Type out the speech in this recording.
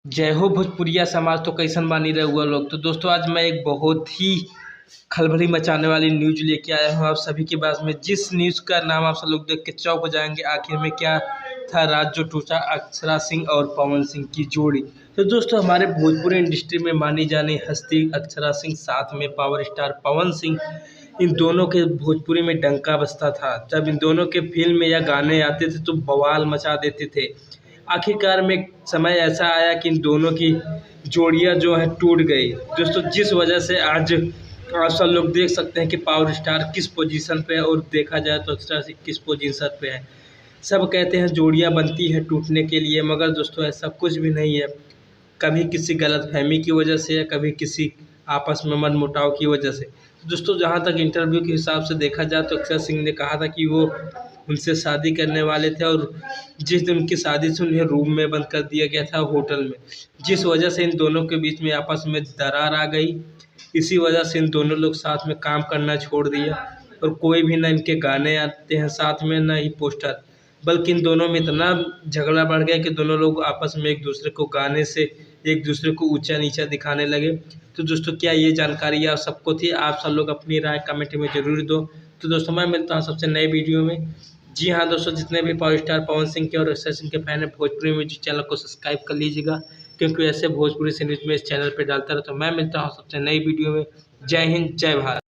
जय हो भोजपुरिया समाज। तो कैसन बानी रहे हुआ लोग। तो दोस्तों आज मैं एक बहुत ही खलबली मचाने वाली न्यूज लेके आया हूँ आप सभी के पास में, जिस न्यूज का नाम आप सब लोग देख के चौंक जाएंगे। आखिर में क्या था राज जो टूटा अक्षरा सिंह और पवन सिंह की जोड़ी। तो दोस्तों हमारे भोजपुरी इंडस्ट्री में मानी जानी हस्ती अक्षरा सिंह साथ में पावर स्टार पवन सिंह, इन दोनों के भोजपुरी में डंका बजता था। जब इन दोनों के फिल्म या गाने आते थे तो बवाल मचा देते थे। आखिरकार में एक समय ऐसा आया कि इन दोनों की जोड़ियां जो है टूट गई दोस्तों, जिस वजह से आज आप सब लोग देख सकते हैं कि पावर स्टार किस पोजीशन पे है और देखा जाए तो अक्षरा सिंह किस पोजीशन पे है। सब कहते हैं जोड़ियां बनती है टूटने के लिए, मगर दोस्तों ऐसा कुछ भी नहीं है। कभी किसी गलतफहमी की वजह से या कभी किसी आपस में मनमुटाव की वजह से। दोस्तों जहाँ तक इंटरव्यू के हिसाब से देखा जाए तो अक्षय सिंह ने कहा था कि वो उनसे शादी करने वाले थे, और जिस दिन उनकी शादी से उन्हें रूम में बंद कर दिया गया था होटल में, जिस वजह से इन दोनों के बीच में आपस में दरार आ गई। इसी वजह से इन दोनों लोग साथ में काम करना छोड़ दिया, और कोई भी ना इनके गाने आते हैं साथ में, ना ही पोस्टर। बल्कि इन दोनों में इतना झगड़ा बढ़ गया कि दोनों लोग आपस में एक दूसरे को गाने से एक दूसरे को ऊंचा नीचा दिखाने लगे। तो दोस्तों क्या ये जानकारी आप सबको थी? आप सब लोग अपनी राय कमेंट में जरूर दो। तो दोस्तों मैं मिलता हूँ सबसे नए वीडियो में। जी हाँ दोस्तों, जितने भी पावर स्टार पवन सिंह के और अक्षय सिंह के फैन है, भोजपुरी म्यूजिक चैनल को सब्सक्राइब कर लीजिएगा, क्योंकि ऐसे भोजपुरी से न्यूज में इस चैनल पर डालता रहता हूँ। मैं मिलता हूँ सबसे नई वीडियो में। जय हिंद, जय भारत।